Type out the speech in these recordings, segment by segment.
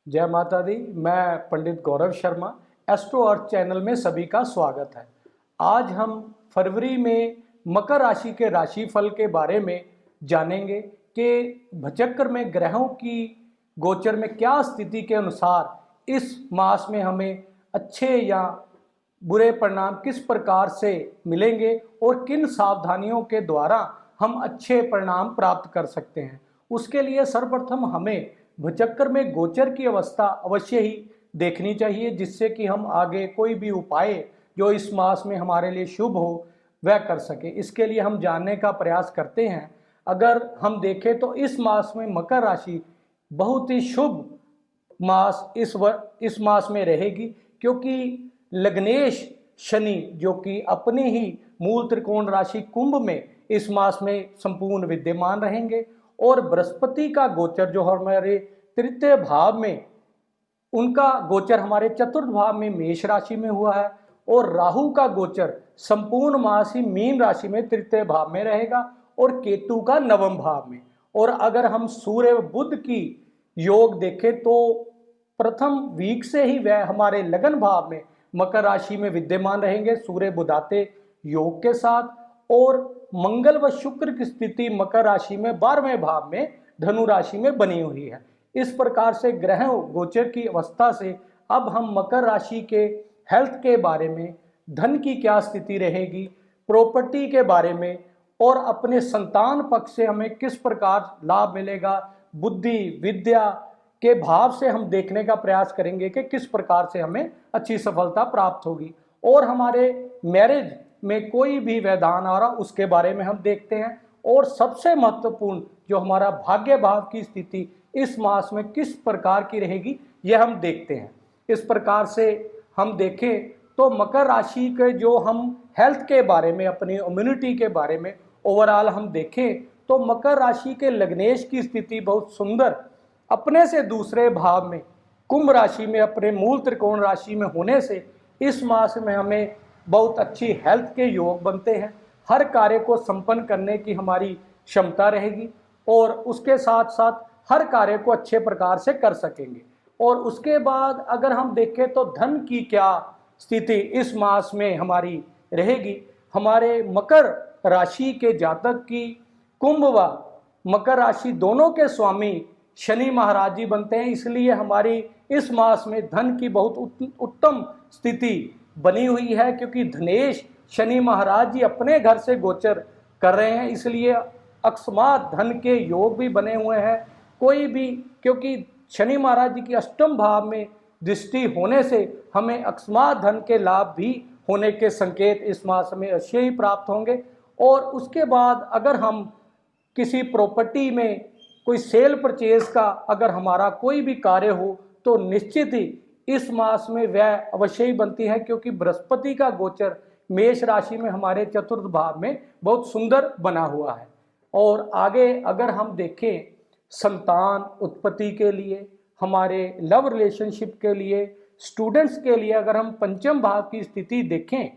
जय माता दी। मैं पंडित गौरव शर्मा, एस्ट्रो अर्थ चैनल में सभी का स्वागत है। आज हम फरवरी में मकर राशि के राशिफल के बारे में जानेंगे कि भचक्र में ग्रहों की गोचर में क्या स्थिति के अनुसार इस मास में हमें अच्छे या बुरे परिणाम किस प्रकार से मिलेंगे और किन सावधानियों के द्वारा हम अच्छे परिणाम प्राप्त कर सकते हैं। उसके लिए सर्वप्रथम हमें भचक्र में गोचर की अवस्था अवश्य ही देखनी चाहिए, जिससे कि हम आगे कोई भी उपाय जो इस मास में हमारे लिए शुभ हो वह कर सके। इसके लिए हम जानने का प्रयास करते हैं। अगर हम देखें तो इस मास में मकर राशि बहुत ही शुभ मास इस मास में रहेगी, क्योंकि लग्नेश शनि जो कि अपनी ही मूल त्रिकोण राशि कुंभ में इस मास में संपूर्ण विद्यमान रहेंगे और बृहस्पति का गोचर जो हमारे तृतीय भाव में, उनका गोचर हमारे चतुर्थ भाव में मेष राशि में हुआ है और राहु का गोचर संपूर्ण मास ही मीन राशि में तृतीय भाव में रहेगा और केतु का नवम भाव में। और अगर हम सूर्य व बुध की योग देखें तो प्रथम वीक से ही वह हमारे लगन भाव में मकर राशि में विद्यमान रहेंगे सूर्य बुधाते योग के साथ, और मंगल व शुक्र की स्थिति मकर राशि में 12वें भाव में धनु राशि में बनी हुई है। इस प्रकार से ग्रह गोचर की अवस्था से अब हम मकर राशि के हेल्थ के बारे में, धन की क्या स्थिति रहेगी, प्रॉपर्टी के बारे में और अपने संतान पक्ष से हमें किस प्रकार लाभ मिलेगा, बुद्धि विद्या के भाव से हम देखने का प्रयास करेंगे कि किस प्रकार से हमें अच्छी सफलता प्राप्त होगी। और हमारे मैरिज में कोई भी व्यवधान आ रहा उसके बारे में हम देखते हैं। और सबसे महत्वपूर्ण जो हमारा भाग्य भाव की स्थिति इस मास में किस प्रकार की रहेगी यह हम देखते हैं। इस प्रकार से हम देखें तो मकर राशि के जो हम हेल्थ के बारे में, अपनी इम्यूनिटी के बारे में ओवरऑल हम देखें तो मकर राशि के लग्नेश की स्थिति बहुत सुंदर अपने से दूसरे भाव में कुंभ राशि में अपने मूल त्रिकोण राशि में होने से इस मास में हमें बहुत अच्छी हेल्थ के योग बनते हैं। हर कार्य को संपन्न करने की हमारी क्षमता रहेगी और उसके साथ साथ हर कार्य को अच्छे प्रकार से कर सकेंगे। और उसके बाद अगर हम देखें तो धन की क्या स्थिति इस मास में हमारी रहेगी। हमारे मकर राशि के जातक की कुंभ व मकर राशि दोनों के स्वामी शनि महाराज जी बनते हैं, इसलिए हमारी इस मास में धन की बहुत उत्तम स्थिति बनी हुई है, क्योंकि धनेश शनि महाराज जी अपने घर से गोचर कर रहे हैं, इसलिए अकस्मात धन के योग भी बने हुए हैं। कोई भी, क्योंकि शनि महाराज जी की अष्टम भाव में दृष्टि होने से हमें अकस्मात धन के लाभ भी होने के संकेत इस मास में अवश्य ही प्राप्त होंगे। और उसके बाद अगर हम किसी प्रॉपर्टी में कोई सेल परचेज का अगर हमारा कोई भी कार्य हो तो निश्चित ही इस मास में वह अवश्य ही बनती है, क्योंकि बृहस्पति का गोचर मेष राशि में हमारे चतुर्थ भाव में बहुत सुंदर बना हुआ है। और आगे अगर हम देखें संतान उत्पत्ति के लिए, हमारे लव रिलेशनशिप के लिए, स्टूडेंट्स के लिए अगर हम पंचम भाव की स्थिति देखें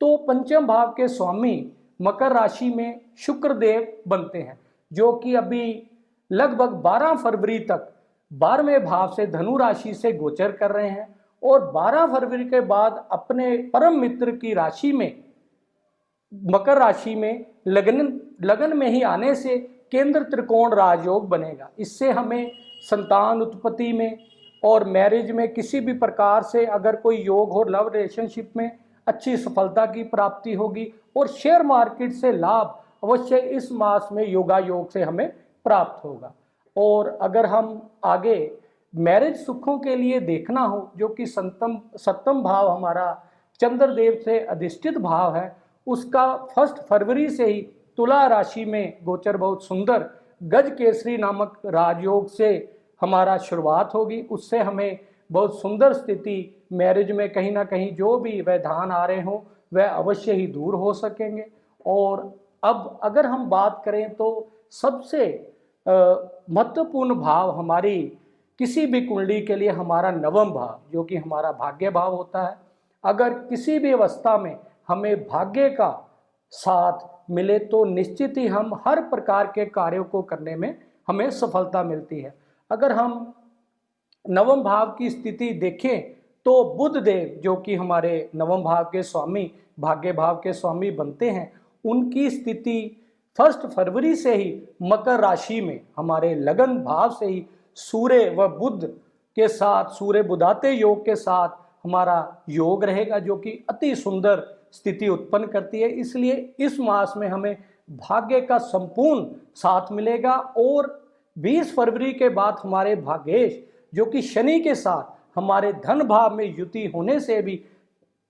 तो पंचम भाव के स्वामी मकर राशि में शुक्र देव बनते हैं, जो कि अभी लगभग 12 फरवरी तक 12वें भाव से धनु राशि से गोचर कर रहे हैं और 12 फरवरी के बाद अपने परम मित्र की राशि में मकर राशि में लगन में ही आने से केंद्र त्रिकोण राजयोग बनेगा। इससे हमें संतान उत्पत्ति में और मैरिज में किसी भी प्रकार से अगर कोई योग हो, लव रिलेशनशिप में अच्छी सफलता की प्राप्ति होगी और शेयर मार्केट से लाभ अवश्य इस मास में योगा योग से हमें प्राप्त होगा। और अगर हम आगे मैरिज सुखों के लिए देखना हो, जो कि सप्तम भाव हमारा चंद्रदेव से अधिष्ठित भाव है, उसका 1 फरवरी से ही तुला राशि में गोचर बहुत सुंदर गज केसरी नामक राजयोग से हमारा शुरुआत होगी। उससे हमें बहुत सुंदर स्थिति मैरिज में कहीं ना कहीं जो भी व्यवधान आ रहे हों वह अवश्य ही दूर हो सकेंगे। और अब अगर हम बात करें तो सबसे महत्वपूर्ण भाव हमारी किसी भी कुंडली के लिए हमारा नवम भाव, जो कि हमारा भाग्य भाव होता है। अगर किसी भी अवस्था में हमें भाग्य का साथ मिले तो निश्चित ही हम हर प्रकार के कार्यों को करने में हमें सफलता मिलती है। अगर हम नवम भाव की स्थिति देखें तो बुध देव जो कि हमारे नवम भाव के स्वामी, भाग्य भाव के स्वामी बनते हैं, उनकी स्थिति 1 फरवरी से ही मकर राशि में हमारे लगन भाव से ही सूर्य व बुध के साथ, सूर्य बुधाते योग के साथ हमारा योग रहेगा, जो कि अति सुंदर स्थिति उत्पन्न करती है। इसलिए इस मास में हमें भाग्य का संपूर्ण साथ मिलेगा। और 20 फरवरी के बाद हमारे भाग्येश जो कि शनि के साथ हमारे धन भाव में युति होने से भी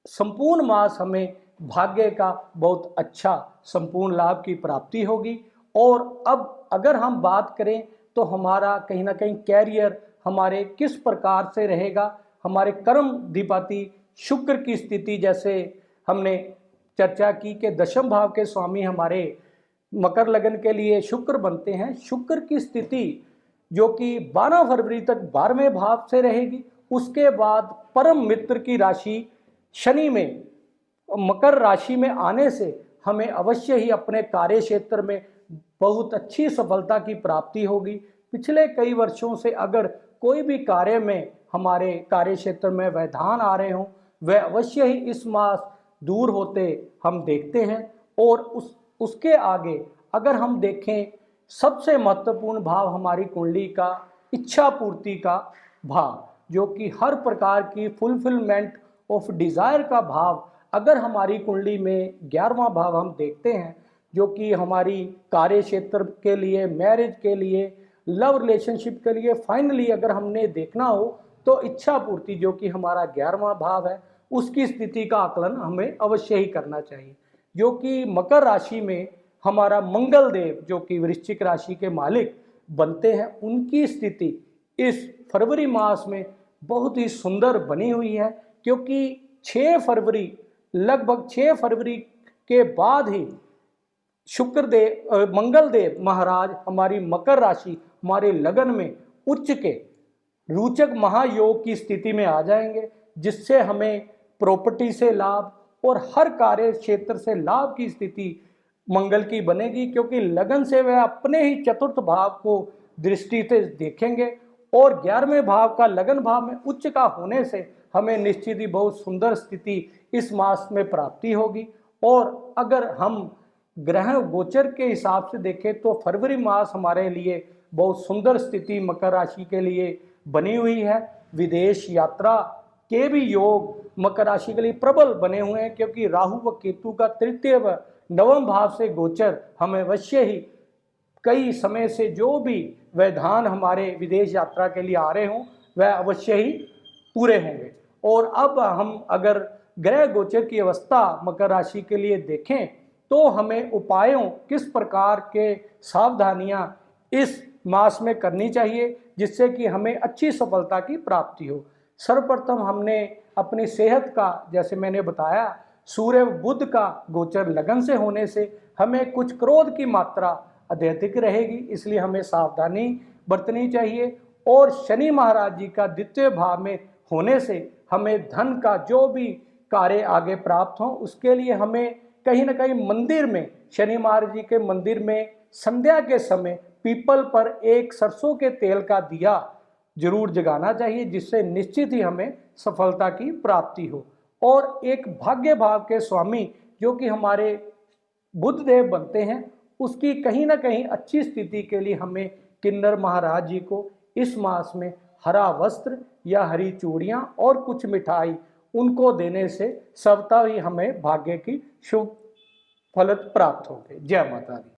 संपूर्ण मास हमें भाग्य का बहुत अच्छा संपूर्ण लाभ की प्राप्ति होगी। और अब अगर हम बात करें तो हमारा कहीं ना कहीं कैरियर हमारे किस प्रकार से रहेगा, हमारे कर्म अधिपति शुक्र की स्थिति, जैसे हमने चर्चा की कि दशम भाव के स्वामी हमारे मकर लगन के लिए शुक्र बनते हैं। शुक्र की स्थिति जो कि 12 फरवरी तक 12वें भाव से रहेगी। उसके बाद परम मित्र की राशि शनि में मकर राशि में आने से हमें अवश्य ही अपने कार्य क्षेत्र में बहुत अच्छी सफलता की प्राप्ति होगी। पिछले कई वर्षों से अगर कोई भी कार्य में हमारे कार्य क्षेत्र में व्यवधान आ रहे हों, वह अवश्य ही इस मास दूर होते हम देखते हैं। और उसके आगे अगर हम देखें, सबसे महत्वपूर्ण भाव हमारी कुंडली का इच्छा पूर्ति का भाव, जो कि हर प्रकार की फुलफिलमेंट ऑफ डिज़ायर का भाव अगर हमारी कुंडली में 11वां भाव हम देखते हैं, जो कि हमारी कार्य क्षेत्र के लिए, मैरिज के लिए, लव रिलेशनशिप के लिए, फाइनली अगर हमने देखना हो तो इच्छा पूर्ति जो कि हमारा 11वां भाव है, उसकी स्थिति का आकलन हमें अवश्य ही करना चाहिए। जो कि मकर राशि में हमारा मंगल देव जो कि वृश्चिक राशि के मालिक बनते हैं, उनकी स्थिति इस फरवरी मास में बहुत ही सुंदर बनी हुई है। क्योंकि 6 फरवरी, लगभग 6 फरवरी के बाद ही शुक्र देव, मंगल देव महाराज हमारी मकर राशि, हमारे लगन में उच्च के रोचक महायोग की स्थिति में आ जाएंगे, जिससे हमें प्रॉपर्टी से लाभ और हर कार्य क्षेत्र से लाभ की स्थिति मंगल की बनेगी। क्योंकि लगन से वह अपने ही चतुर्थ भाव को दृष्टि से देखेंगे और 11वें भाव का लगन भाव में उच्च का होने से हमें निश्चित ही बहुत सुंदर स्थिति इस मास में प्राप्ति होगी। और अगर हम ग्रह गोचर के हिसाब से देखें तो फरवरी मास हमारे लिए बहुत सुंदर स्थिति मकर राशि के लिए बनी हुई है। विदेश यात्रा के भी योग मकर राशि के लिए प्रबल बने हुए हैं, क्योंकि राहु व केतु का तृतीय व नवम भाव से गोचर हमें अवश्य ही कई समय से जो भी व्यवधान हमारे विदेश यात्रा के लिए आ रहे हों वह अवश्य ही पूरे होंगे। और अब हम अगर ग्रह गोचर की अवस्था मकर राशि के लिए देखें तो हमें उपायों किस प्रकार के सावधानियां इस मास में करनी चाहिए जिससे कि हमें अच्छी सफलता की प्राप्ति हो। सर्वप्रथम हमने अपनी सेहत का, जैसे मैंने बताया, सूर्य बुध का गोचर लगन से होने से हमें कुछ क्रोध की मात्रा अत्यधिक रहेगी, इसलिए हमें सावधानी बरतनी चाहिए। और शनि महाराज जी का द्वितीय भाव में होने से हमें धन का जो भी कार्य आगे प्राप्त हो उसके लिए हमें कहीं ना कहीं मंदिर में, शनि महाराज जी के मंदिर में संध्या के समय पीपल पर एक सरसों के तेल का दिया जरूर जगाना चाहिए, जिससे निश्चित ही हमें सफलता की प्राप्ति हो। और एक भाग्य भाव के स्वामी जो कि हमारे बुध देव बनते हैं, उसकी कहीं ना कहीं अच्छी स्थिति के लिए हमें किन्नर महाराज जी को इस मास में हरा वस्त्र या हरी चूड़ियाँ और कुछ मिठाई उनको देने से स्वतः ही हमें भाग्य की शुभ फल प्राप्त होंगे। जय माता दी।